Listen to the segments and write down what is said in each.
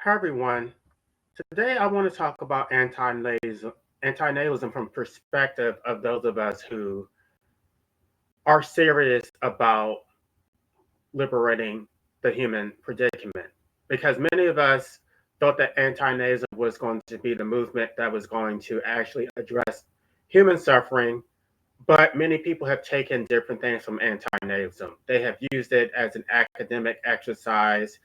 Hi everyone. Today I want to talk about antinatalism from perspective of those of us who are serious about liberating the human predicament. Because many of us thought that antinatalism was going to be the movement that was going to actually address human suffering, but many people have taken different things from antinatalism. They have used it as an academic exercise.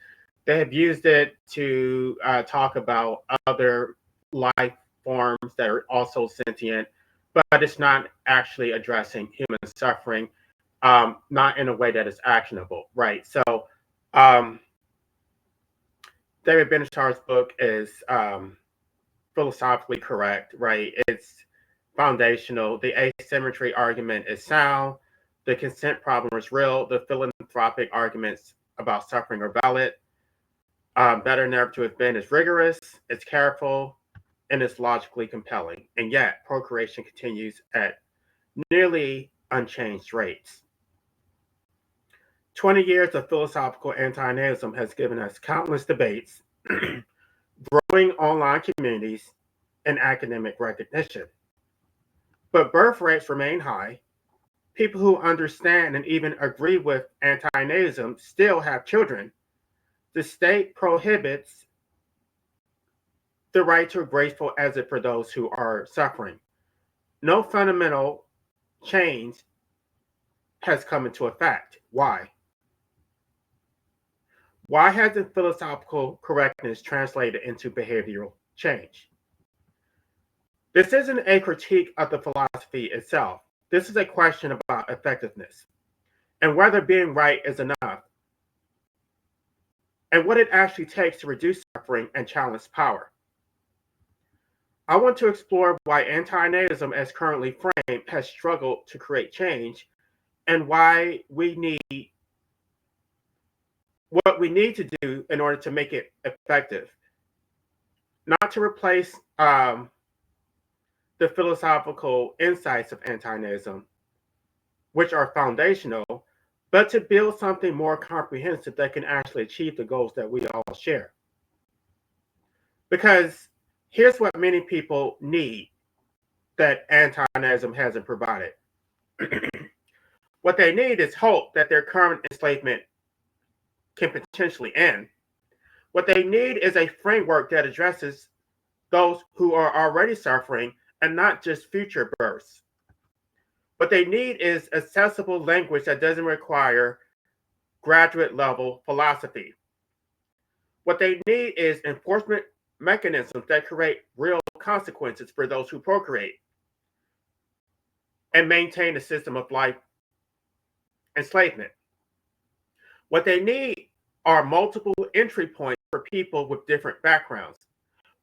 They have used it to talk about other life forms that are also sentient, but it's not actually addressing human suffering, not in a way that is actionable, right? So, um, David Benatar's book is philosophically correct, right? It's foundational. The asymmetry argument is sound. The consent problem is real. The philanthropic arguments about suffering are valid. Better never to have been is rigorous, it's careful, and it's logically compelling. And yet, procreation continues at nearly unchanged rates. 20 years of philosophical antinatalism has given us countless debates, growing online communities, and academic recognition. But birth rates remain high. People who understand and even agree with antinatalism still have children. The state prohibits the right to a graceful exit for those who are suffering. No fundamental change has come into effect. Why? Why hasn't philosophical correctness translated into behavioral change? This isn't a critique of the philosophy itself. This is a question about effectiveness and whether being right is enough and what it actually takes to reduce suffering and challenge power. I want to explore why anti-Nazism as currently framed has struggled to create change and why we need what we need to do in order to make it effective. Not to replace the philosophical insights of anti-Nazism, which are foundational, but to build something more comprehensive that can actually achieve the goals that we all share. Because here's what many people need that anti-Nazism hasn't provided. What they need is hope that their current enslavement can potentially end. What they need is a framework that addresses those who are already suffering and not just future births. What they need is accessible language that doesn't require graduate level philosophy. What they need is enforcement mechanisms that create real consequences for those who procreate and maintain a system of life enslavement. What they need are multiple entry points for people with different backgrounds.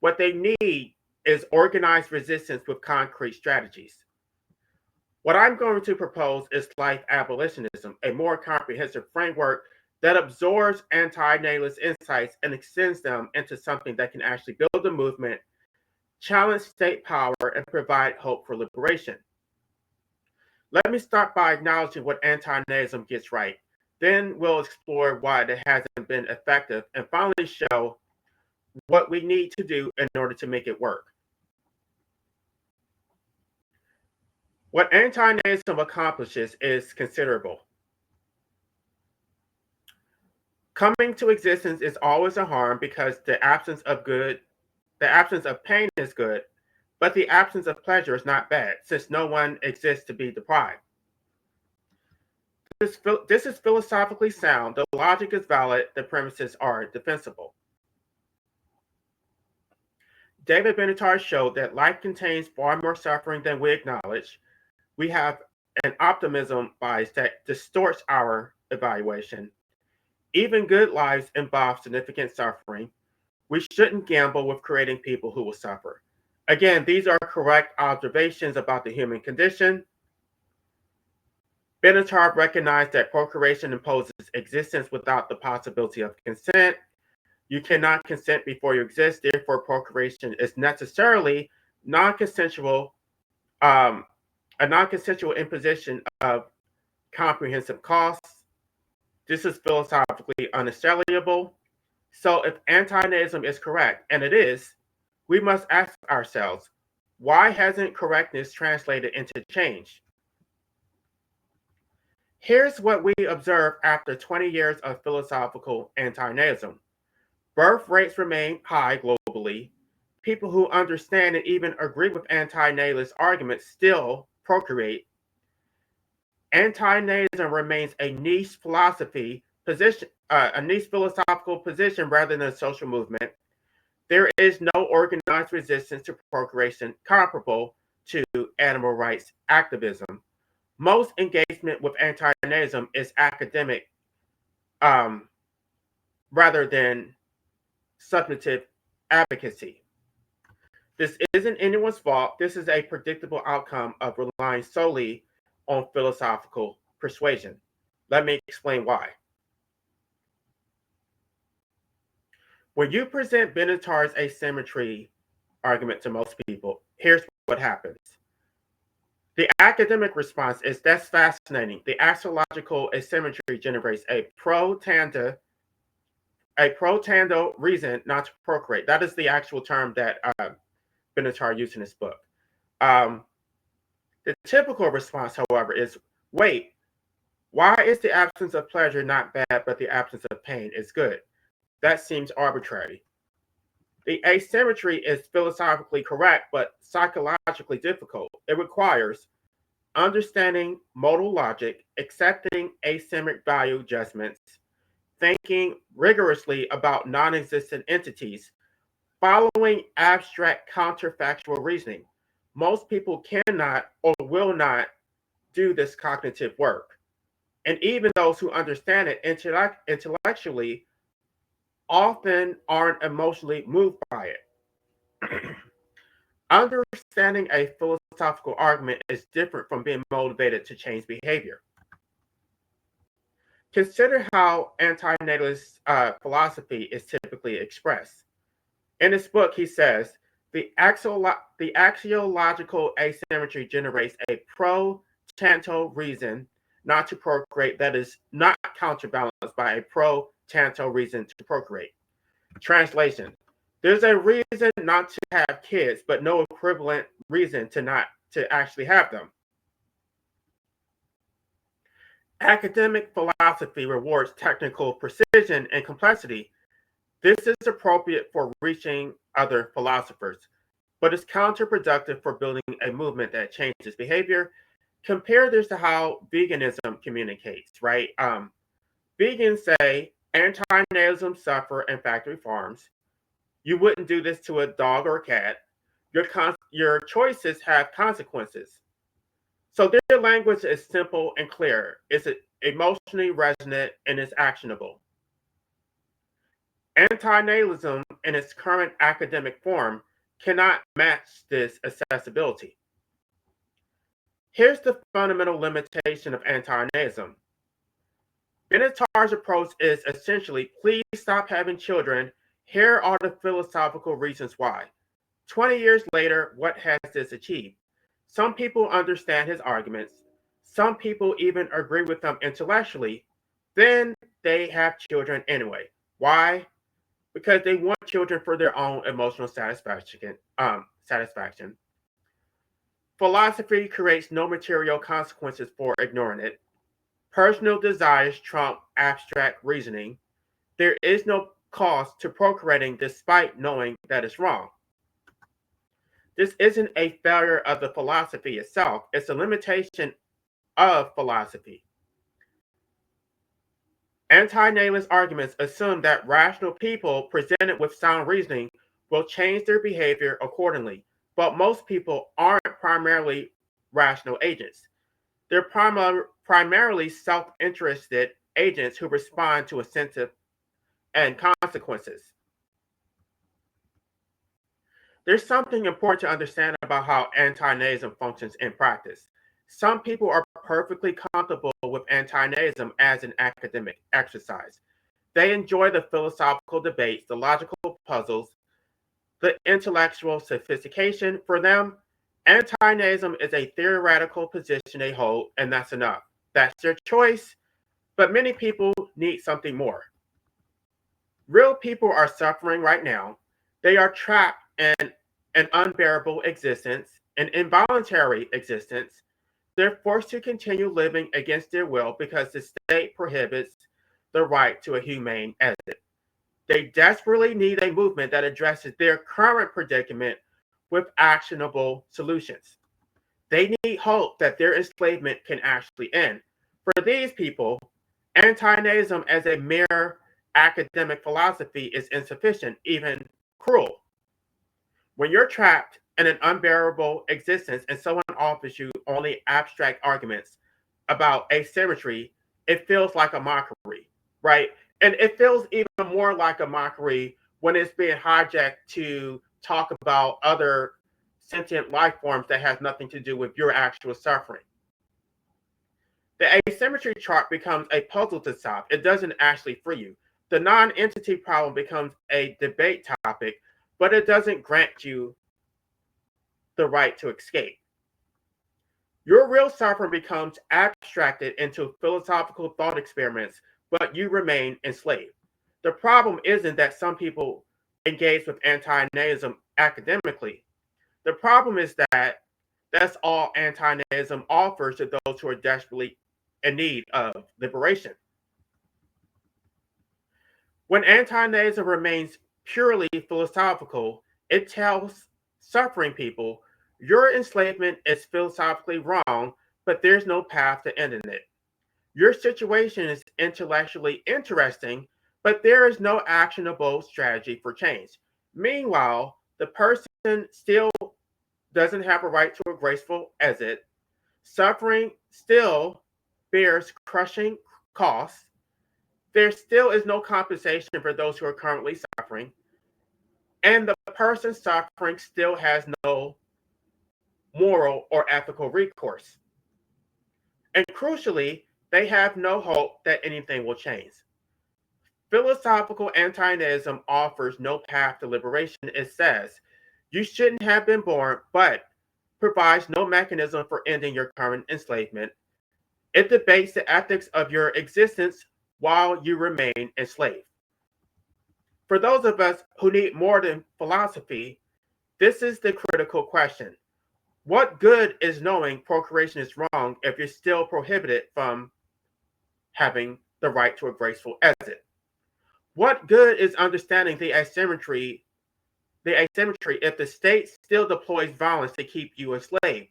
What they need is organized resistance with concrete strategies. What I'm going to propose is life abolitionism, a more comprehensive framework that absorbs anti-natalist insights and extends them into something that can actually build a movement, challenge state power, and provide hope for liberation. Let me start by acknowledging what anti-natalism gets right. Then we'll explore why it hasn't been effective and finally show what we need to do in order to make it work. What anti-natalism accomplishes is considerable. Coming to existence is always a harm because the absence of pain is good, but the absence of pleasure is not bad, since no one exists to be deprived. This is philosophically sound, the logic is valid, the premises are defensible. David Benatar showed that life contains far more suffering than we acknowledge. We have an optimism bias that distorts our evaluation. Even good lives involve significant suffering. We shouldn't gamble with creating people who will suffer. Again, these are correct observations about the human condition. Benatar recognized that procreation imposes existence without the possibility of consent. You cannot consent before you exist, therefore, procreation is necessarily non-consensual, a non-consensual imposition of comprehensive costs. This is philosophically unassailable. So if anti-Nazism is correct, and it is, we must ask ourselves, why hasn't correctness translated into change? Here's what we observe after 20 years of philosophical anti-Nazism. Birth rates remain high globally. People who understand and even agree with anti-natalist arguments still procreate. Anti-Nazism remains a niche philosophy position, a niche philosophical position rather than a social movement. There is no organized resistance to procreation comparable to animal rights activism. Most engagement with anti-Nazism is academic um, rather than substantive advocacy. This isn't anyone's fault. This is a predictable outcome of relying solely on philosophical persuasion. Let me explain why. When you present Benatar's asymmetry argument to most people, here's what happens. The academic response is that's fascinating. The axiological asymmetry generates a pro-tando reason not to procreate. That is the actual term that Benatar used in his book. Um, the typical response, however, is wait, why is the absence of pleasure not bad, but the absence of pain is good? That seems arbitrary. The asymmetry is philosophically correct, but psychologically difficult. It requires understanding modal logic, accepting asymmetric value adjustments, thinking rigorously about non-existent entities, following abstract counterfactual reasoning. Most people cannot or will not do this cognitive work. And even those who understand it intellectually often aren't emotionally moved by it. Understanding a philosophical argument is different from being motivated to change behavior. Consider how anti-natalist philosophy is typically expressed. In his book, he says, the axiological asymmetry generates a pro-tanto reason not to procreate that is not counterbalanced by a pro-tanto reason to procreate. Translation. There's a reason not to have kids, but no equivalent reason to actually have them. Academic philosophy rewards technical precision and complexity. This is appropriate for reaching other philosophers, but it's counterproductive for building a movement that changes behavior. Compare this to how veganism communicates, right? Vegans say anti-natalism suffer in factory farms. You wouldn't do this to a dog or a cat. Your choices have consequences. So their language is simple and clear. It's emotionally resonant and it's actionable. Antinatalism in its current academic form cannot match this accessibility. Here's the fundamental limitation of antinatalism. Benatar's approach is essentially, please stop having children. Here are the philosophical reasons why. 20 years later, what has this achieved? Some people understand his arguments. Some people even agree with them intellectually. Then they have children anyway. Why? Because they want children for their own emotional satisfaction. Philosophy creates no material consequences for ignoring it. Personal desires trump abstract reasoning. There is no cost to procreating despite knowing that it's wrong. This isn't a failure of the philosophy itself, it's a limitation of philosophy. Anti-natalist arguments assume that rational people presented with sound reasoning will change their behavior accordingly, but most people aren't primarily rational agents. They're primarily self-interested agents who respond to incentive and consequences. There's something important to understand about how anti-Nazism functions in practice. Some people are perfectly comfortable with anti-Nazism as an academic exercise. They enjoy the philosophical debates, the logical puzzles, the intellectual sophistication. For them, anti-Nazism is a theoretical position they hold, and that's enough. That's their choice, but many people need something more. Real people are suffering right now. They are trapped in an unbearable existence, an involuntary existence. They're forced to continue living against their will because the state prohibits the right to a humane exit. They desperately need a movement that addresses their current predicament with actionable solutions. They need hope that their enslavement can actually end. For these people, anti-Nazism as a mere academic philosophy is insufficient, even cruel. When you're trapped in an unbearable existence and someone offers you only abstract arguments about asymmetry, it feels like a mockery, right? And it feels even more like a mockery when it's being hijacked to talk about other sentient life forms that has nothing to do with your actual suffering. The asymmetry chart becomes a puzzle to solve. It doesn't actually free you. The non-entity problem becomes a debate topic, but it doesn't grant you the right to escape. Your real suffering becomes abstracted into philosophical thought experiments, but you remain enslaved. The problem isn't that some people engage with anti-Nazism academically. The problem is that that's all anti-Nazism offers to those who are desperately in need of liberation. When anti-Nazism remains purely philosophical, it tells suffering people your enslavement is philosophically wrong, but there's no path to ending it. Your situation is intellectually interesting, but there is no actionable strategy for change. Meanwhile, the person still doesn't have a right to a graceful exit. Suffering still bears crushing costs. There still is no compensation for those who are currently suffering, and the person suffering still has no moral or ethical recourse. And crucially, they have no hope that anything will change. Philosophical anti-Nazism offers no path to liberation. It says you shouldn't have been born, but provides no mechanism for ending your current enslavement. It debates the ethics of your existence while you remain enslaved. For those of us who need more than philosophy, this is the critical question. What good is knowing procreation is wrong if you're still prohibited from having the right to a graceful exit? What good is understanding the asymmetry if the state still deploys violence to keep you enslaved?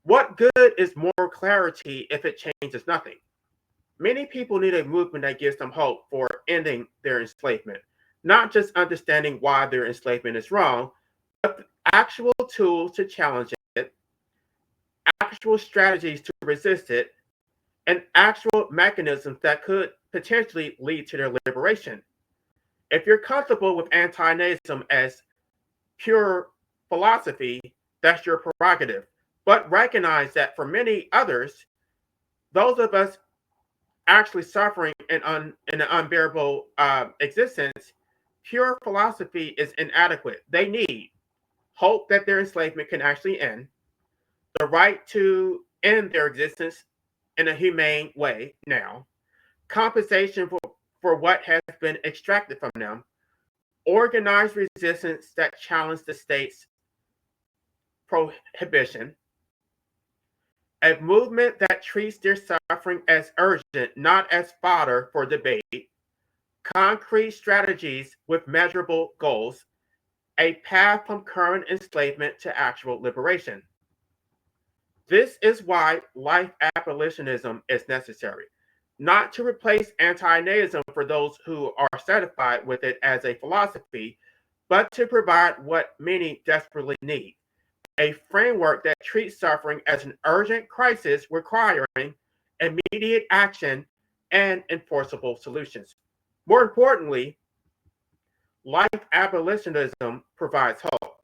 What good is moral clarity if it changes nothing? Many people need a movement that gives them hope for ending their enslavement, not just understanding why their enslavement is wrong, but actual tools to challenge it, actual strategies to resist it, and actual mechanisms that could potentially lead to their liberation. If you're comfortable with anti-Nazism as pure philosophy, that's your prerogative. But recognize that for many others, those of us actually suffering in an unbearable existence, pure philosophy is inadequate. They need hope that their enslavement can actually end, the right to end their existence in a humane way now, compensation for what has been extracted from them, organized resistance that challenge the state's prohibition, a movement that treats their suffering as urgent, not as fodder for debate, concrete strategies with measurable goals, a path from current enslavement to actual liberation. This is why life abolitionism is necessary, not to replace anti-Nazism for those who are satisfied with it as a philosophy, but to provide what many desperately need, a framework that treats suffering as an urgent crisis requiring immediate action and enforceable solutions. More importantly, life abolitionism provides hope.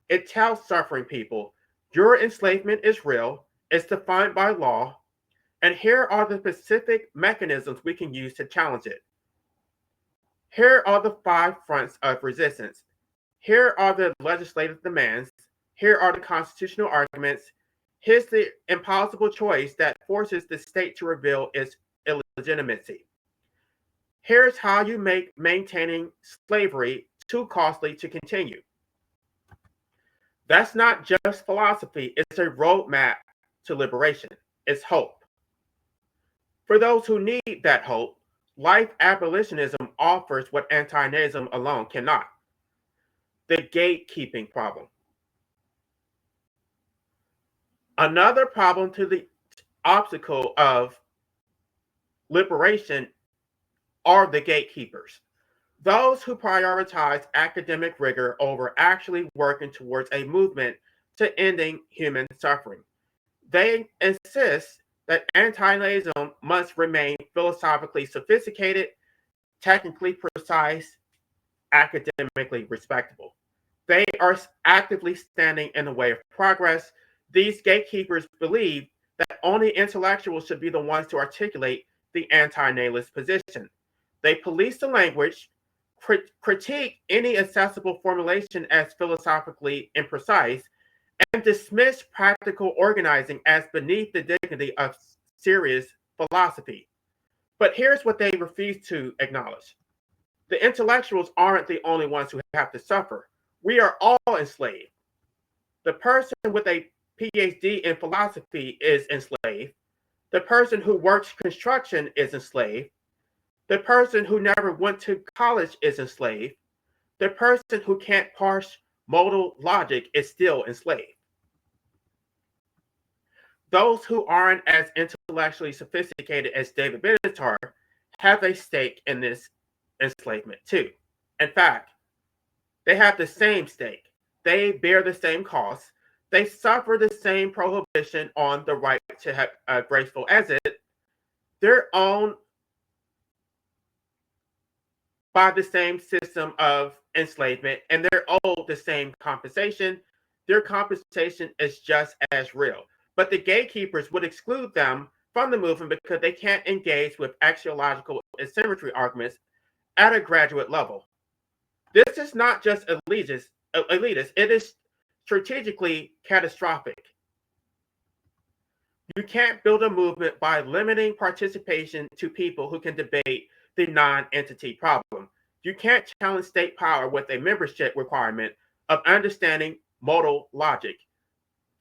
It tells suffering people your enslavement is real, it's defined by law, and here are the specific mechanisms we can use to challenge it. Here are the 5 fronts of resistance. Here are the legislative demands. Here are the constitutional arguments. Here's the impossible choice that forces the state to reveal its illegitimacy. Here's how you make maintaining slavery too costly to continue. That's not just philosophy, it's a roadmap to liberation. It's hope. For those who need that hope, life abolitionism offers what antinatalism alone cannot: the gatekeeping problem. Another problem to the obstacle of liberation are the gatekeepers, those who prioritize academic rigor over actually working towards a movement to ending human suffering. They insist that antinatalism must remain philosophically sophisticated, technically precise, academically respectable. They are actively standing in the way of progress. These gatekeepers believe that only intellectuals should be the ones to articulate the anti-natalist position. They police the language, critique any accessible formulation as philosophically imprecise, and dismiss practical organizing as beneath the dignity of serious philosophy. But here's what they refuse to acknowledge: the intellectuals aren't the only ones who have to suffer. We are all enslaved. The person with a PhD in philosophy is enslaved. The person who works construction is enslaved. The person who never went to college is enslaved. The person who can't parse modal logic is still enslaved. Those who aren't as intellectually sophisticated as David Benatar have a stake in this enslavement too. In fact, they have the same stake. They bear the same costs. They suffer the same prohibition on the right to have a graceful exit. They're owned by the same system of enslavement, and they're owed the same compensation. Their compensation is just as real. But the gatekeepers would exclude them from the movement because they can't engage with axiological asymmetry arguments at a graduate level. This is not just elitist, it is strategically catastrophic. You can't build a movement by limiting participation to people who can debate the non-entity problem. You can't challenge state power with a membership requirement of understanding modal logic.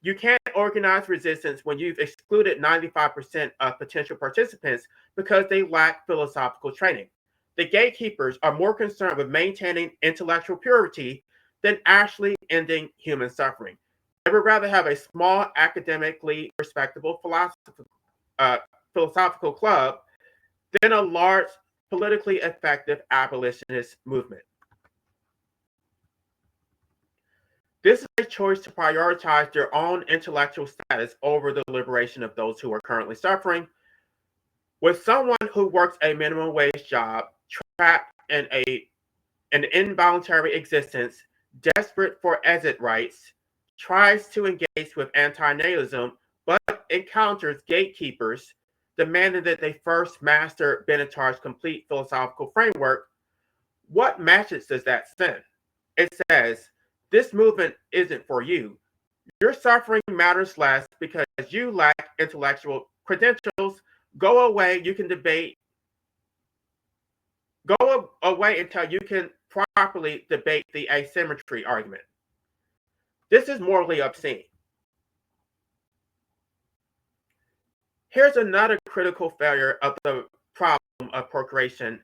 You can't organize resistance when you've excluded 95% of potential participants because they lack philosophical training. The gatekeepers are more concerned with maintaining intellectual purity than actually ending human suffering. They would rather have a small, academically respectable philosophical club than a large, politically effective abolitionist movement. This is a choice to prioritize their own intellectual status over the liberation of those who are currently suffering. With someone who works a minimum wage job, trapped in an involuntary existence, desperate for exit rights, tries to engage with antinatalism, but encounters gatekeepers demanding that they first master Benatar's complete philosophical framework, what message does that send? It says, this movement isn't for you. Your suffering matters less because you lack intellectual credentials. Go away, you can debate. Go away until you can properly debate the asymmetry argument. This is morally obscene. Here's another critical failure of the problem of procreation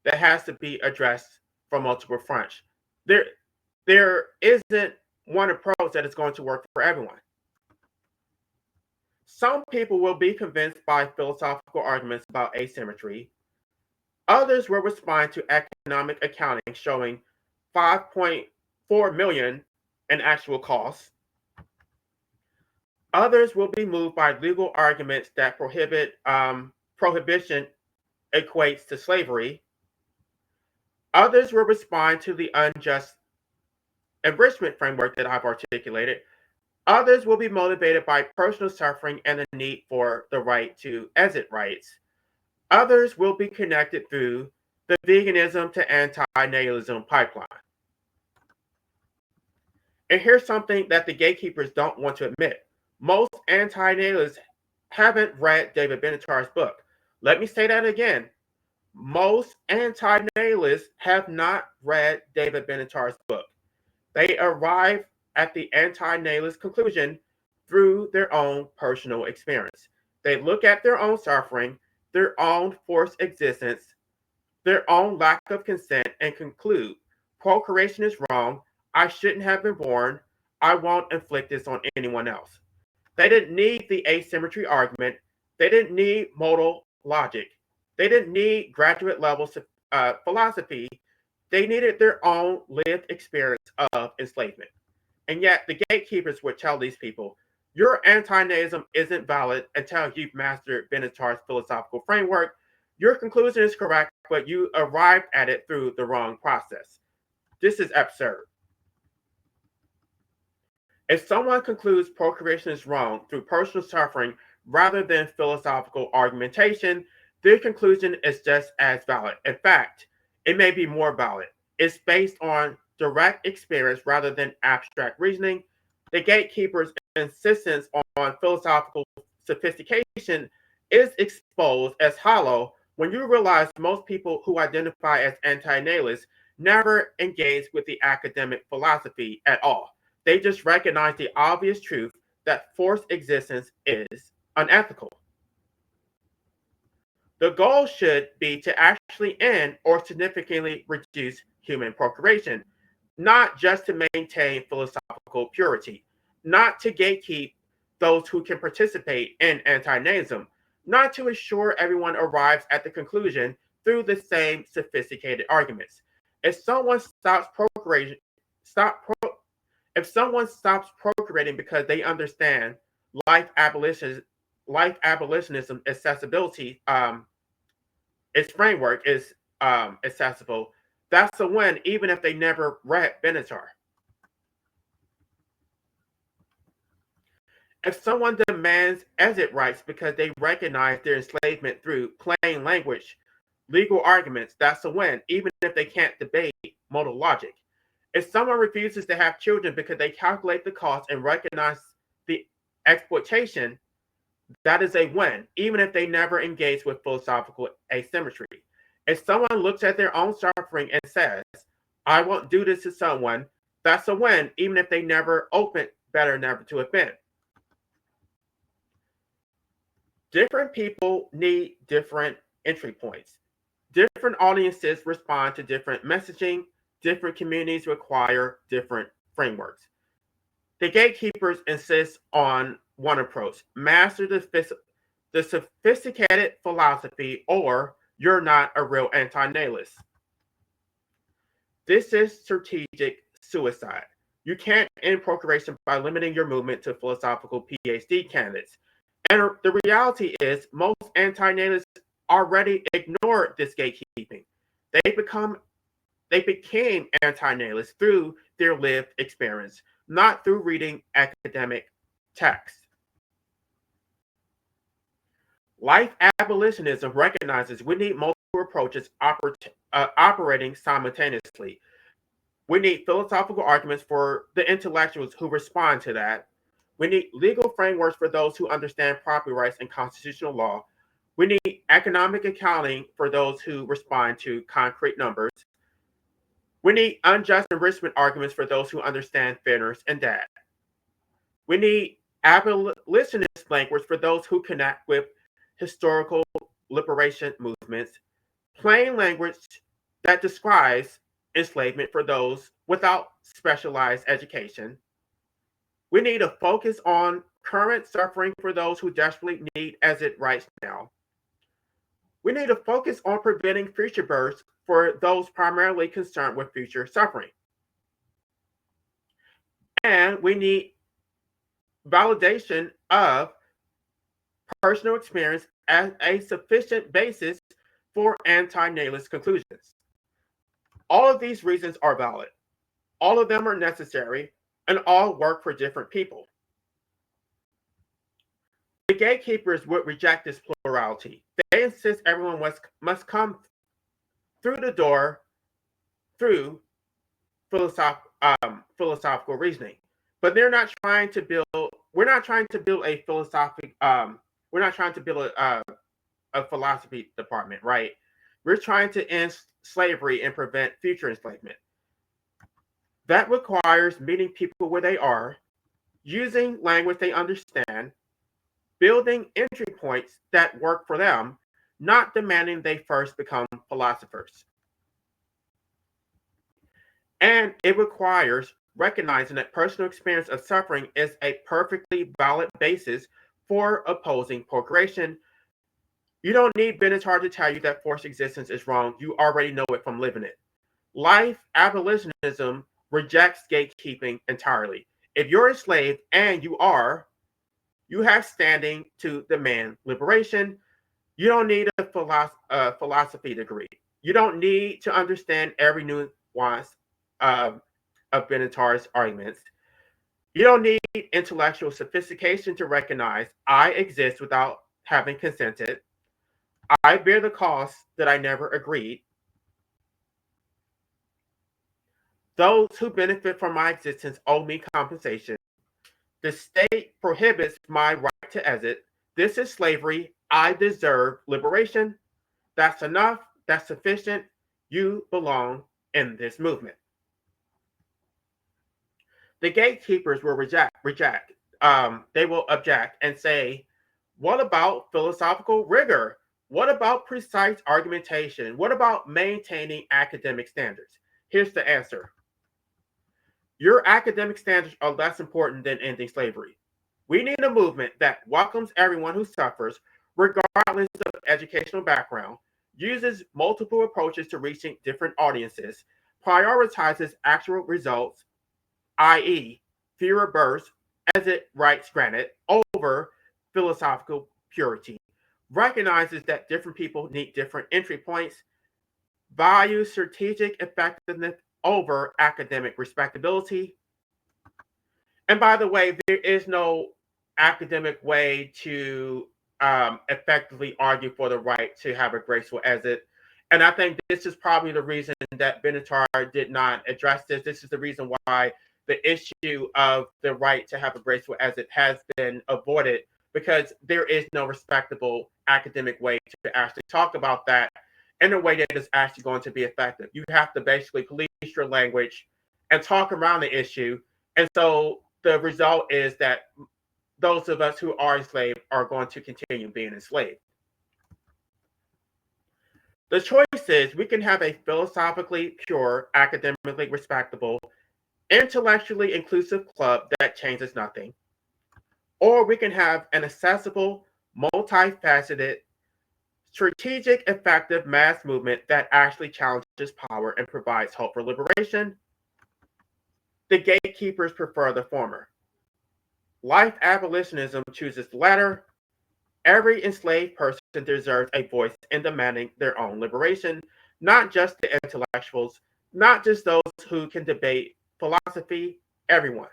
that has to be addressed from multiple fronts. There isn't one approach that is going to work for everyone. Some people will be convinced by philosophical arguments about asymmetry. Others will respond to economic accounting showing 5.4 million in actual costs. Others will be moved by legal arguments that prohibition equates to slavery. Others will respond to the unjust enrichment framework that I've articulated. Others will be motivated by personal suffering and the need for the right to exit rights. Others will be connected through the veganism to anti-natalism pipeline. And here's something that the gatekeepers don't want to admit. Most anti-natalists haven't read David Benatar's book. Let me say that again. Most anti-nihilists have not read David Benatar's book. They arrive at the anti-nihilist conclusion through their own personal experience. They look at their own suffering, their own forced existence, their own lack of consent, and conclude procreation is wrong, I shouldn't have been born, I won't inflict this on anyone else. They didn't need the asymmetry argument, they didn't need modal logic, they didn't need graduate level philosophy, they needed their own lived experience of enslavement. And yet, the gatekeepers would tell these people, your anti-Nazism isn't valid until you've mastered Benatar's philosophical framework. Your conclusion is correct, but you arrived at it through the wrong process. This is absurd. If someone concludes procreation is wrong through personal suffering rather than philosophical argumentation, their conclusion is just as valid. In fact, it may be more valid. It's based on direct experience rather than abstract reasoning. The gatekeeper's insistence on philosophical sophistication is exposed as hollow when you realize most people who identify as anti-nihilists never engage with the academic philosophy at all. They just recognize the obvious truth that forced existence is unethical. The goal should be to actually end or significantly reduce human procreation, not just to maintain philosophical purity, not to gatekeep those who can participate in anti-Nazism, not to ensure everyone arrives at the conclusion through the same sophisticated arguments. If someone stops procreation, stop pro, if someone stops procreating because they understand life abolitionism, accessibility, its framework is accessible, that's a win, even if they never read Benatar. If someone demands exit rights because they recognize their enslavement through plain language, legal arguments, that's a win, even if they can't debate modal logic. If someone refuses to have children because they calculate the cost and recognize the exploitation, that is a win, even if they never engage with philosophical asymmetry. If someone looks at their own suffering and says, I won't do this to someone, that's a win, even if they never opened better never to have been. Different people need different entry points. Different audiences respond to different messaging. Different communities require different frameworks. The gatekeepers insist on one approach: master the sophisticated philosophy, or you're not a real anti-nihilist. This is strategic suicide. You can't end procreation by limiting your movement to philosophical PhD candidates. And the reality is, most anti-nihilists already ignore this gatekeeping. They became anti-nihilists through their lived experience, not through reading academic texts. Life abolitionism recognizes we need multiple approaches operating simultaneously. We need philosophical arguments for the intellectuals who respond to that. We need legal frameworks for those who understand property rights and constitutional law. We need economic accounting for those who respond to concrete numbers. We need unjust enrichment arguments for those who understand fairness and debt. We need abolitionist language for those who connect with historical liberation movements. Plain language that describes enslavement for those without specialized education. We need a focus on current suffering for those who desperately need exit rights now. We need to focus on preventing future births for those primarily concerned with future suffering. And we need validation of personal experience as a sufficient basis for anti-nihilist conclusions. All of these reasons are valid. All of them are necessary, and all work for different people. The gatekeepers would reject this plurality. They insist everyone must come through the door through philosophical reasoning. But they're not trying to build. We're not trying to build a philosophic. We're not trying to build a philosophy department, right? We're trying to end slavery and prevent future enslavement. That requires meeting people where they are, using language they understand, building entry points that work for them, not demanding they first become philosophers. And it requires recognizing that personal experience of suffering is a perfectly valid basis for opposing procreation. You don't need Benatar to tell you that forced existence is wrong. You already know it from living it. Life abolitionism rejects gatekeeping entirely. If you're enslaved and you have standing to demand liberation. You don't need a philosophy degree. You don't need to understand every nuance of, of Benatar's arguments. You don't need intellectual sophistication to recognize I exist without having consented. I bear the cost that I never agreed. Those who benefit from my existence owe me compensation. The state prohibits my right to exit. This is slavery. I deserve liberation. That's enough. That's sufficient. You belong in this movement. The gatekeepers will reject. They will object and say, what about philosophical rigor? What about precise argumentation? What about maintaining academic standards? Here's the answer. Your academic standards are less important than ending slavery. We need a movement that welcomes everyone who suffers, regardless of educational background, uses multiple approaches to reaching different audiences, prioritizes actual results, i.e., fewer births, as it rights granted, over philosophical purity, recognizes that different people need different entry points, values strategic effectiveness over academic respectability. And by the way, there is no academic way to effectively argue for the right to have a graceful exit. And I think this is probably the reason that Benatar did not address this. This is the reason why the issue of the right to have a graceful exit has been avoided, because there is no respectable academic way to actually talk about that in a way that is actually going to be effective. You have to basically police your language and talk around the issue. And so the result is that those of us who are enslaved are going to continue being enslaved. The choice is we can have a philosophically pure, academically respectable, intellectually inclusive club that changes nothing, or we can have an accessible, multifaceted, strategic, effective mass movement that actually challenges power and provides hope for liberation. The gatekeepers prefer the former. Life abolitionism chooses the latter. Every enslaved person deserves a voice in demanding their own liberation, not just the intellectuals, not just those who can debate philosophy, everyone.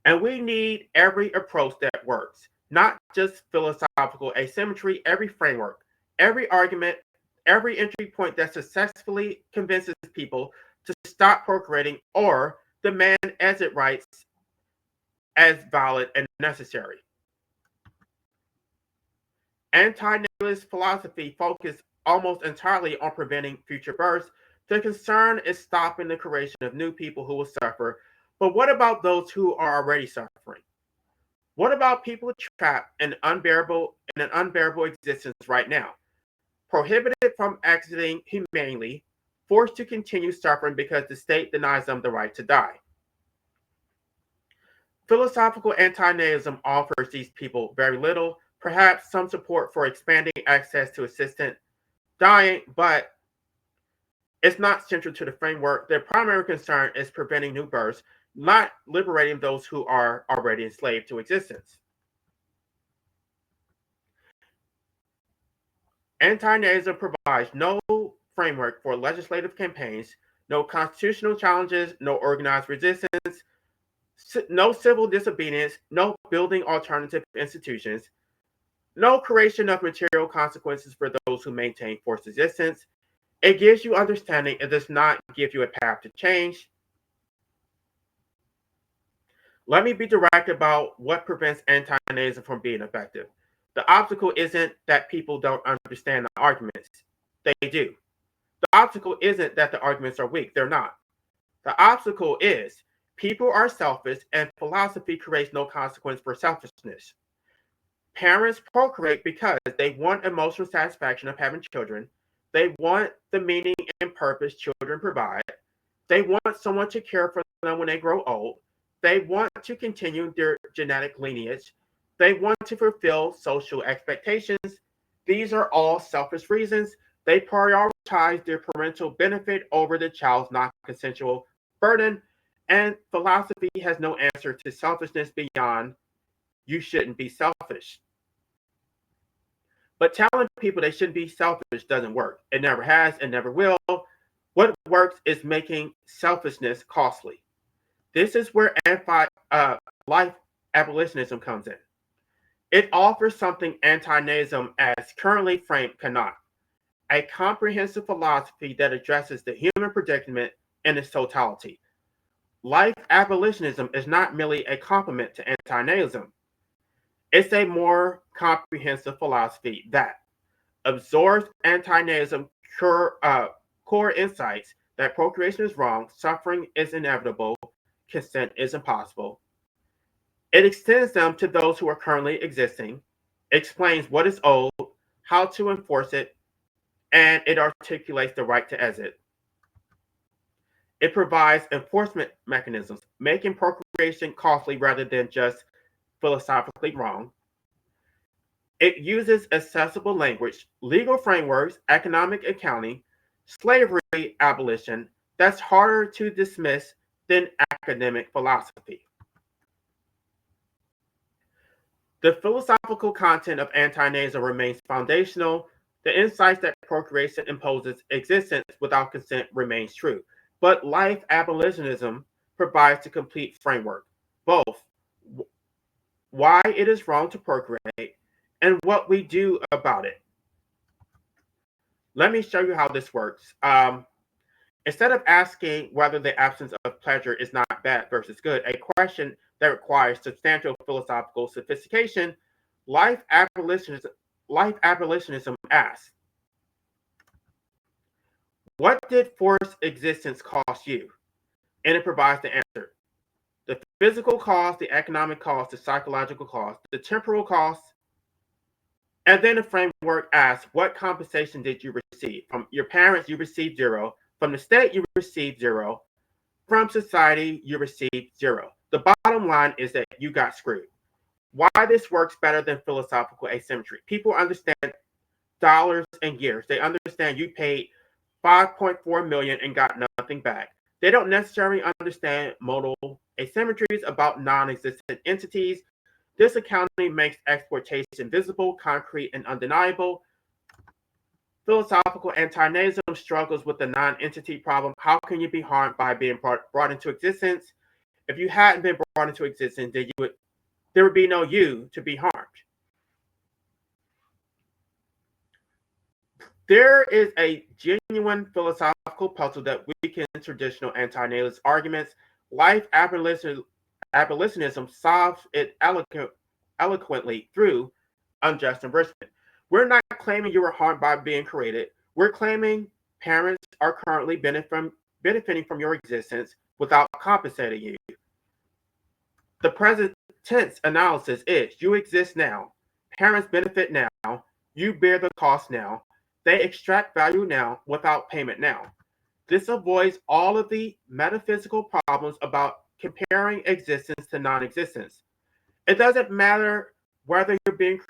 And we need every approach that works, not just philosophical asymmetry, every framework, every argument, every entry point that successfully convinces people to stop procreating or demand exit rights as valid and necessary. Anti-natalist philosophy focused almost entirely on preventing future births. The concern is stopping the creation of new people who will suffer. But what about those who are already suffering? What about people trapped in an unbearable existence right now, prohibited from exiting humanely, forced to continue suffering because the state denies them the right to die? Philosophical antinatalism offers these people very little, perhaps some support for expanding access to assisted dying, but it's not central to the framework. Their primary concern is preventing new births, not liberating those who are already enslaved to existence. Antinatalism provides no framework for legislative campaigns, no constitutional challenges, no organized resistance, no civil disobedience, no building alternative institutions, no creation of material consequences for those who maintain forced existence. It gives you understanding. It does not give you a path to change. Let me be direct about what prevents antinatalism from being effective. The obstacle isn't that people don't understand the arguments. They do. The obstacle isn't that the arguments are weak. They're not. The obstacle is people are selfish and philosophy creates no consequence for selfishness. Parents procreate because they want emotional satisfaction of having children. They want the meaning and purpose children provide. They want someone to care for them when they grow old. They want to continue their genetic lineage. They want to fulfill social expectations. These are all selfish reasons. They prioritize their parental benefit over the child's non consensual burden. And philosophy has no answer to selfishness beyond you shouldn't be selfish. But telling people they shouldn't be selfish doesn't work. It never has and never will. What works is making selfishness costly. This is where life abolitionism comes in. It offers something anti-Nazism as currently framed cannot. A comprehensive philosophy that addresses the human predicament in its totality. Life abolitionism is not merely a complement to anti-Nazism. It's a more comprehensive philosophy that absorbs anti-Nazism core insights that procreation is wrong, suffering is inevitable, consent is impossible. It extends them to those who are currently existing, explains what is owed, how to enforce it, and it articulates the right to exit. It provides enforcement mechanisms, making procreation costly rather than just philosophically wrong. It uses accessible language, legal frameworks, economic accounting, slavery abolition that's harder to dismiss than academic philosophy. The philosophical content of anti-Nazism remains foundational. The insights that procreation imposes existence without consent remains true. But life abolitionism provides the complete framework, both why it is wrong to procreate and what we do about it. Let me show you how this works. Instead of asking whether the absence of pleasure is not bad versus good, a question that requires substantial philosophical sophistication, life abolitionism asks, what did forced existence cost you? And it provides the answer. The physical cost, the economic cost, the psychological cost, the temporal cost, and then the framework asks, what compensation did you receive? From your parents, you received zero. From the state, you received zero. From society, you received zero. The bottom line is that you got screwed. Why this works better than philosophical asymmetry? People understand dollars and years. They understand you paid 5.4 million and got nothing back. They don't necessarily understand modal asymmetries about non-existent entities. This accounting makes exploitation visible, concrete, and undeniable. Philosophical anti-Nazism struggles with the non-entity problem. How can you be harmed by being brought into existence? If you hadn't been brought into existence, then there would be no you to be harmed. There is a genuine philosophical puzzle that weakens traditional anti-natalist arguments. Life abolitionism solves it eloquently through unjust enrichment. We're not claiming you were harmed by being created. We're claiming parents are currently benefiting from your existence without compensating you. The present tense analysis is you exist now. Parents benefit now. You bear the cost now. They extract value now without payment now. This avoids all of the metaphysical problems about comparing existence to non-existence. It doesn't matter whether being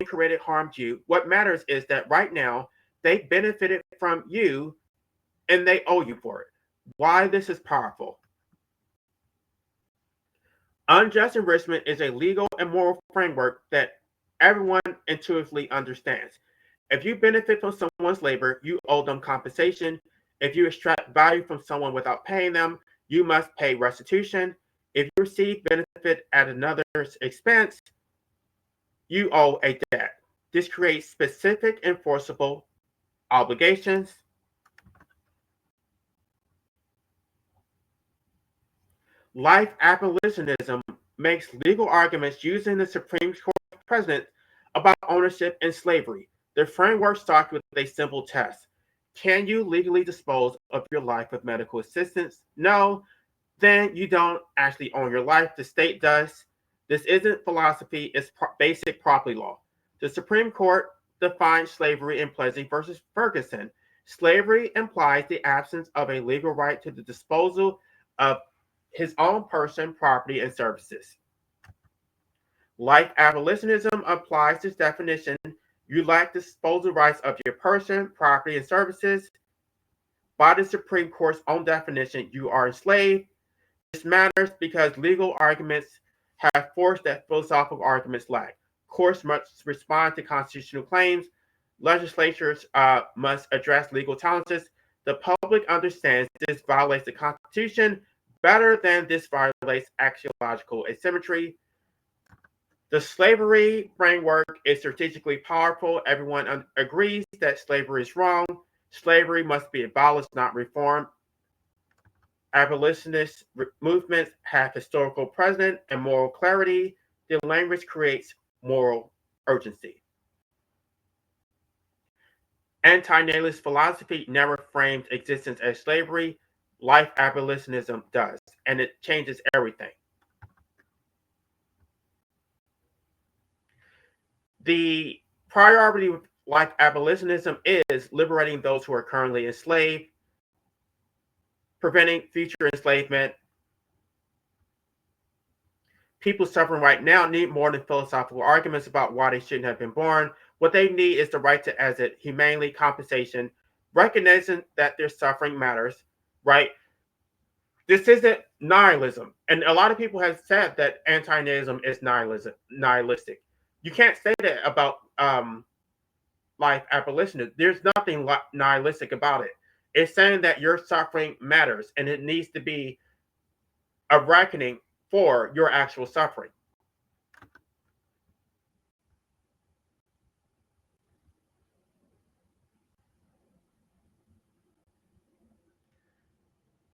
created harmed you. What matters is that right now they benefited from you and they owe you for it. Why this is powerful. Unjust enrichment is a legal and moral framework that everyone intuitively understands. If you benefit from someone's labor, you owe them compensation. If you extract value from someone without paying them, you must pay restitution. If you receive benefit at another's expense, you owe a debt. This creates specific enforceable obligations. Life abolitionism makes legal arguments using the Supreme Court precedent about ownership and slavery. The framework starts with a simple test. Can you legally dispose of your life with medical assistance? No, then you don't actually own your life. The state does. This isn't philosophy, it's basic property law. The Supreme Court defined slavery in Plessy versus Ferguson. Slavery implies the absence of a legal right to the disposal of his own person, property, and services. Like abolitionism applies this definition. You lack disposal rights of your person, property, and services. By the Supreme Court's own definition, you are enslaved. This matters because legal arguments have force that philosophical arguments lack. Courts must respond to constitutional claims. Legislatures must address legal challenges. The public understands this violates the Constitution better than this violates axiological asymmetry. The slavery framework is strategically powerful. Everyone agrees that slavery is wrong. Slavery must be abolished, not reformed. Abolitionist movements have historical precedent and moral clarity. The language creates moral urgency. Anti-natalist philosophy never frames existence as slavery. Life abolitionism does, and it changes everything. The priority of life abolitionism is liberating those who are currently enslaved, preventing future enslavement. People suffering right now need more than philosophical arguments about why they shouldn't have been born. What they need is the right to exit humanely, compensation, recognizing that their suffering matters, right? This isn't nihilism. And a lot of people have said that anti-nihilism is nihilistic. You can't say that about life abolitionism. There's nothing nihilistic about it. It's saying that your suffering matters and it needs to be a reckoning for your actual suffering.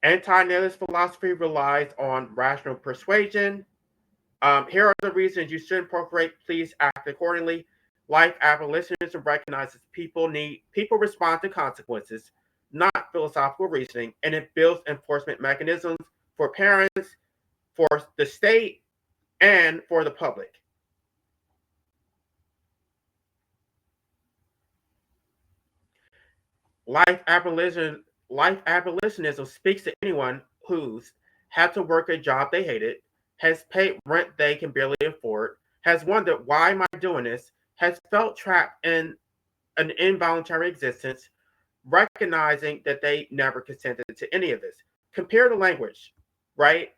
Anti-nihilist philosophy relies on rational persuasion. Here are the reasons you shouldn't procreate. Please act accordingly. Life abolitionism recognizes people respond to consequences, not philosophical reasoning, and it builds enforcement mechanisms for parents, for the state, and for the public. Life abolitionism speaks to anyone who's had to work a job they hated, has paid rent they can barely afford, has wondered why am I doing this, has felt trapped in an involuntary existence, recognizing that they never consented to any of this. Compare the language, right?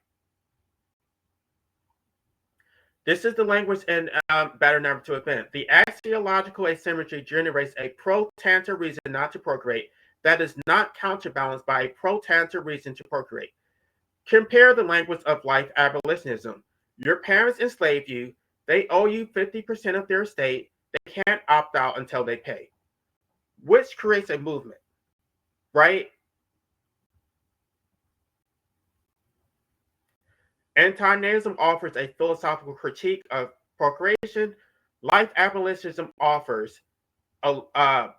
This is the language in Better Never to Offend. The axiological asymmetry generates a pro-tantra reason not to procreate that is not counterbalanced by a pro-tantra reason to procreate. Compare the language of life abolitionism. Your parents enslaved you. They owe you 50% of their estate. They can't opt out until they pay, which creates a movement, right? Antinatalism offers a philosophical critique of procreation. Life abolitionism offers a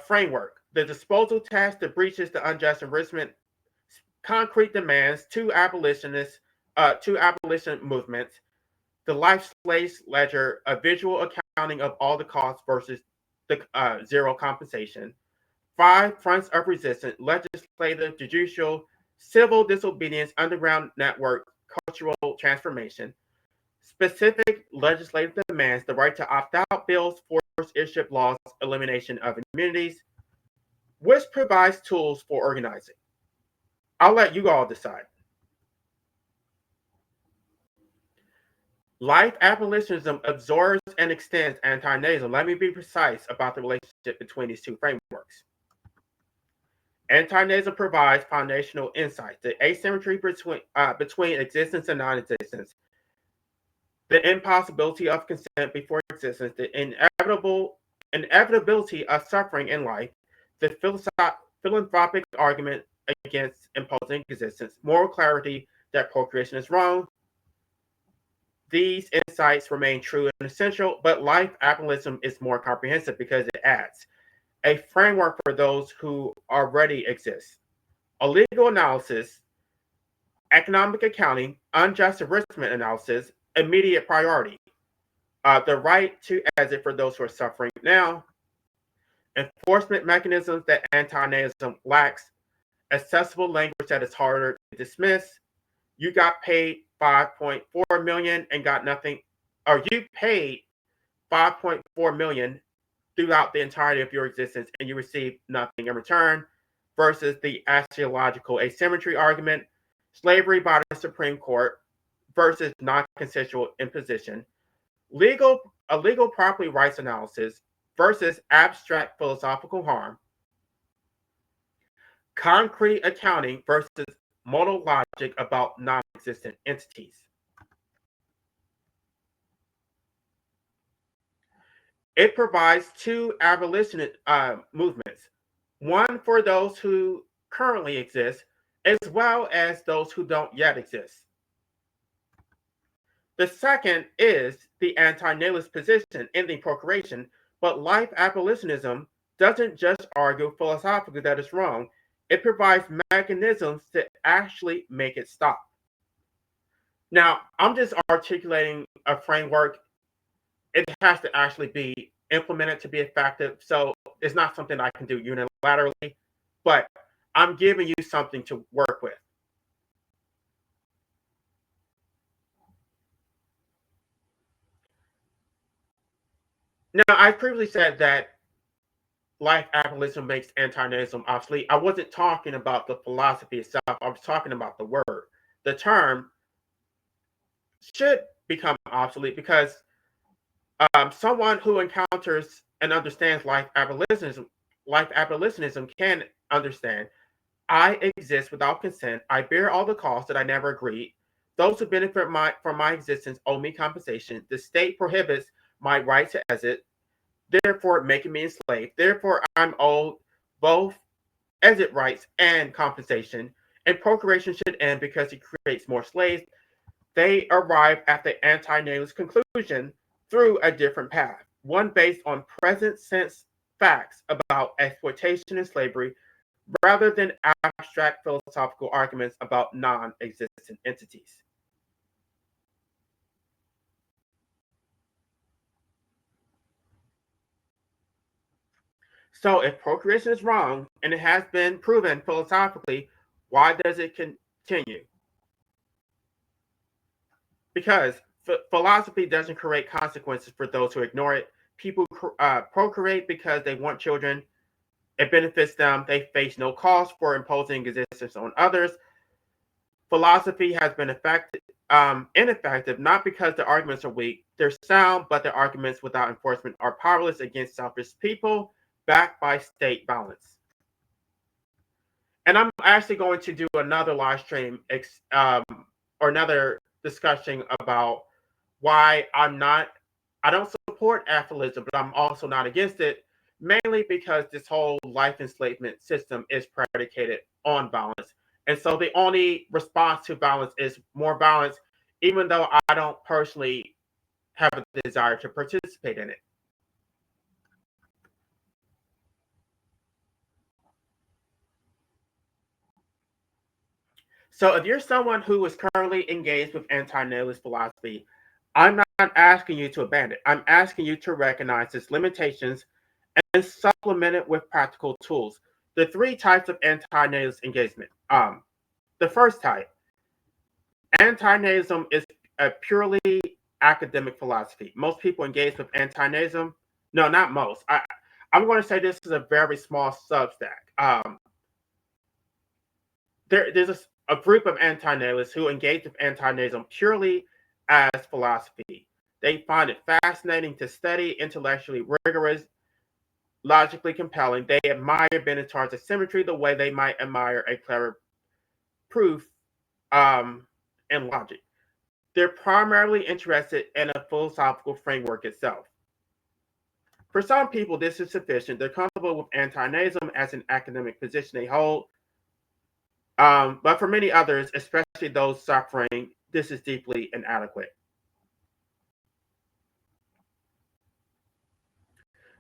framework. The disposal tax that breaches the unjust enrichment, concrete demands, two abolition movements, the life slaves ledger, a visual accounting of all the costs versus the zero compensation, 5 fronts of resistance, legislative, judicial, civil disobedience, underground network, cultural transformation, specific legislative demands, the right to opt out bills, forced airship laws, elimination of immunities, which provides tools for organizing. I'll let you all decide. Life abolitionism absorbs and extends antinatalism. Let me be precise about the relationship between these two frameworks. Antinatalism provides foundational insights, the asymmetry between existence and non-existence, the impossibility of consent before existence, the inevitability of suffering in life, the philanthropic argument against imposing existence, moral clarity that procreation is wrong, these insights remain true and essential, but life abolitionism is more comprehensive because it adds a framework for those who already exist, a legal analysis, economic accounting, unjust enrichment analysis, immediate priority, the right to exit for those who are suffering now, enforcement mechanisms that anti-Nazism lacks, accessible language that is harder to dismiss. You got paid 5.4 million and got nothing, or you paid 5.4 million throughout the entirety of your existence and you received nothing in return, versus the axiological asymmetry argument, slavery by the Supreme Court versus non-consensual imposition, a legal property rights analysis versus abstract philosophical harm, concrete accounting versus modal logic about non-existent entities. It provides two abolitionist movements, one for those who currently exist, as well as those who don't yet exist. The second is the anti-natalist position in the procreation, but life abolitionism doesn't just argue philosophically that it's wrong, it provides mechanisms to actually make it stop. Now, I'm just articulating a framework. It has to actually be implemented to be effective. So it's not something I can do unilaterally, but I'm giving you something to work with. Now, I previously said that life abolition makes anti-Nazism obsolete. I wasn't talking about the philosophy itself. I was talking about the word. The term should become obsolete because someone who encounters and understands life abolitionism can understand. I exist without consent. I bear all the costs that I never agreed. Those who benefit from my existence owe me compensation. The state prohibits my right to exit, therefore making me enslaved. Therefore, I'm owed both exit rights and compensation. And procreation should end because it creates more slaves. They arrive at the anti-natalist conclusion through a different path, one based on present sense facts about exploitation and slavery, rather than abstract philosophical arguments about non-existent entities. So if procreation is wrong, and it has been proven philosophically, why does it continue? Because philosophy doesn't create consequences for those who ignore it. People procreate because they want children. It benefits them. They face no cost for imposing existence on others. Philosophy has been ineffective, not because the arguments are weak, they're sound, but the arguments without enforcement are powerless against selfish people backed by state balance. And I'm actually going to do another live stream or another discussion about why I don't support abolitionism, but I'm also not against it, mainly because this whole life enslavement system is predicated on violence. And so the only response to violence is more violence, even though I don't personally have a desire to participate in it. So if you're someone who is currently engaged with anti-natalist philosophy, I'm not asking you to abandon it. I'm asking you to recognize its limitations and supplement it with practical tools. The three types of anti-natalist engagement. The first type, anti-Nazism is a purely academic philosophy. Most people engage with anti-Nazism. No, not most. I'm going to say this is a very small substack. There's a group of anti-Nazis who engage with anti-Nazism purely as philosophy. They find it fascinating to study, intellectually rigorous, logically compelling. They admire Bennett's asymmetry the way they might admire a clever proof and logic. They're primarily interested in a philosophical framework itself. For some people, this is sufficient. They're comfortable with anti-Nazism as an academic position they hold. But for many others, especially those suffering, this is deeply inadequate.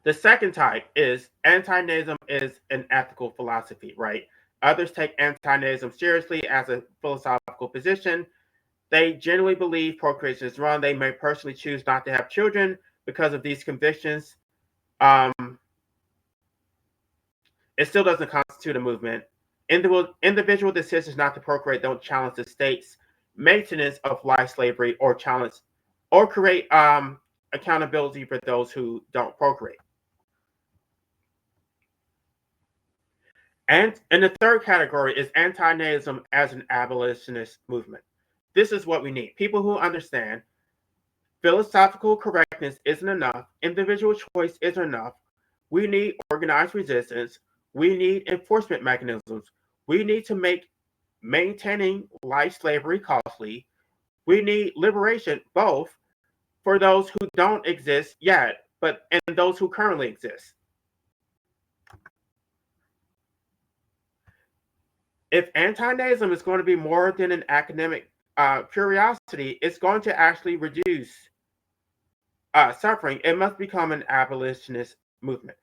The second type is anti-Nazism is an ethical philosophy, right? Others take anti-Nazism seriously as a philosophical position. They generally believe procreation is wrong. They may personally choose not to have children because of these convictions. Um, it still doesn't constitute a movement. Individual decisions not to procreate don't challenge the state's maintenance of life slavery or challenge or create accountability for those who don't procreate. And the third category is anti-Nazism as an abolitionist movement. This is what we need. People who understand philosophical correctness isn't enough, individual choice isn't enough. We need organized resistance. We need enforcement mechanisms. We need to make maintaining life slavery costly. We need liberation both for those who don't exist yet, but and those who currently exist. If anti-Nazism is going to be more than an academic curiosity, it's going to actually reduce suffering. It must become an abolitionist movement.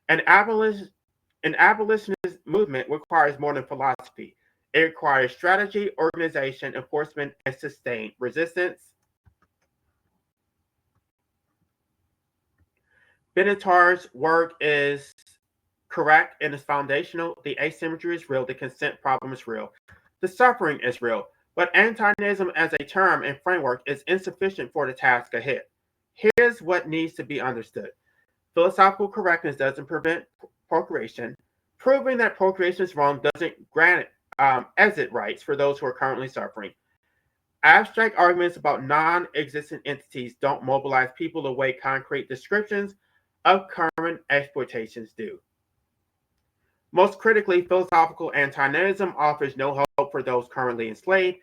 An, an abolitionist movement requires more than philosophy. It requires strategy, organization, enforcement, and sustained resistance. Benatar's work is correct and is foundational. The asymmetry is real. The consent problem is real. The suffering is real. But anti-Nazism as a term and framework is insufficient for the task ahead. Here's what needs to be understood. Philosophical correctness doesn't prevent procreation. Proving that procreation is wrong doesn't grant exit rights for those who are currently suffering. Abstract arguments about non-existent entities don't mobilize people the way concrete descriptions of current exploitations do. Most critically, philosophical anti-Nazism offers no hope for those currently enslaved.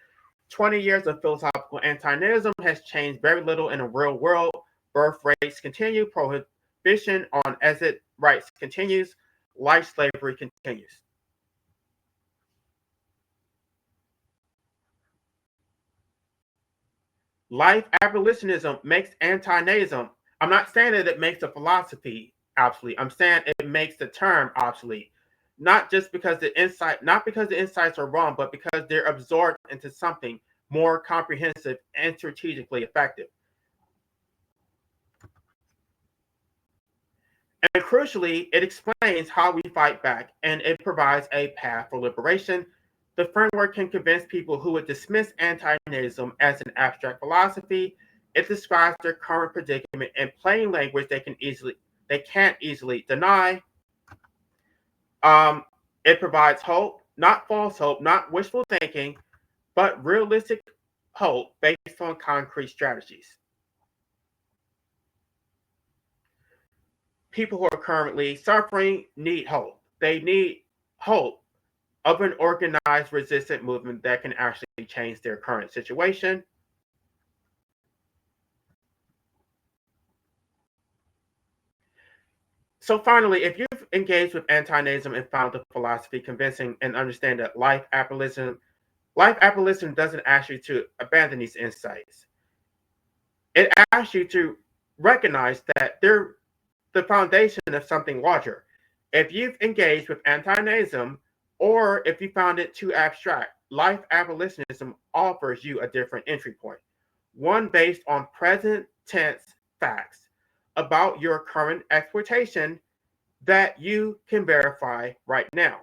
20 years of philosophical anti-Nazism has changed very little in the real world. Birth rates continue, prohibition on exit rights continues, life slavery continues. Life abolitionism makes anti-Nazism. I'm not saying that it makes the philosophy obsolete. I'm saying it makes the term obsolete. Not just because not because the insights are wrong, but because they're absorbed into something more comprehensive and strategically effective. And crucially, it explains how we fight back and it provides a path for liberation. The framework can convince people who would dismiss anti-Nazism as an abstract philosophy. It describes their current predicament in plain language they can't easily deny. It provides hope, not false hope, not wishful thinking, but realistic hope based on concrete strategies. People who are currently suffering need hope. They need hope of an organized resistant movement that can actually change their current situation. So finally, if you've engaged with anti-Nazism and found the philosophy convincing and understand that life abolition doesn't ask you to abandon these insights. It asks you to recognize that they're the foundation of something larger. If you've engaged with anti-Nazism, or if you found it too abstract, life abolitionism offers you a different entry point, one based on present tense facts about your current exploitation that you can verify right now.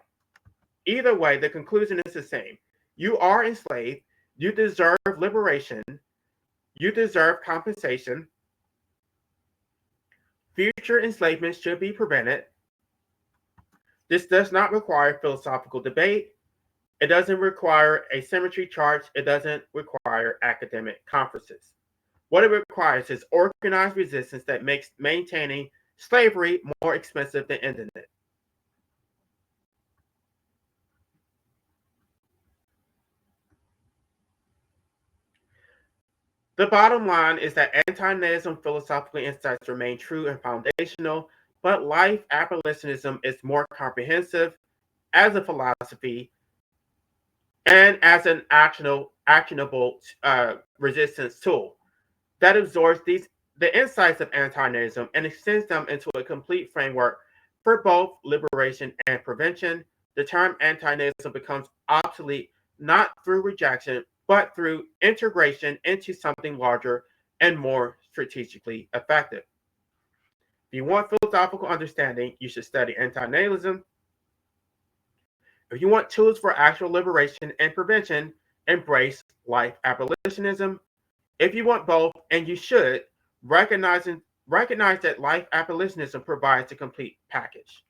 Either way, the conclusion is the same. You are enslaved, you deserve liberation, you deserve compensation, future enslavement should be prevented. This does not require philosophical debate. It doesn't require a symmetry chart. It doesn't require academic conferences. What it requires is organized resistance that makes maintaining slavery more expensive than ending it. The bottom line is that anti-Nazism philosophical insights remain true and foundational, but life abolitionism is more comprehensive as a philosophy and as an actionable resistance tool that absorbs these the insights of anti-Nazism and extends them into a complete framework for both liberation and prevention, the term anti-Nazism becomes obsolete not through rejection, but through integration into something larger and more strategically effective. If you want philosophical understanding, you should study anti-Nazism. If you want tools for actual liberation and prevention, embrace life abolitionism. If you want both, and you should, recognize that life abolitionism provides a complete package.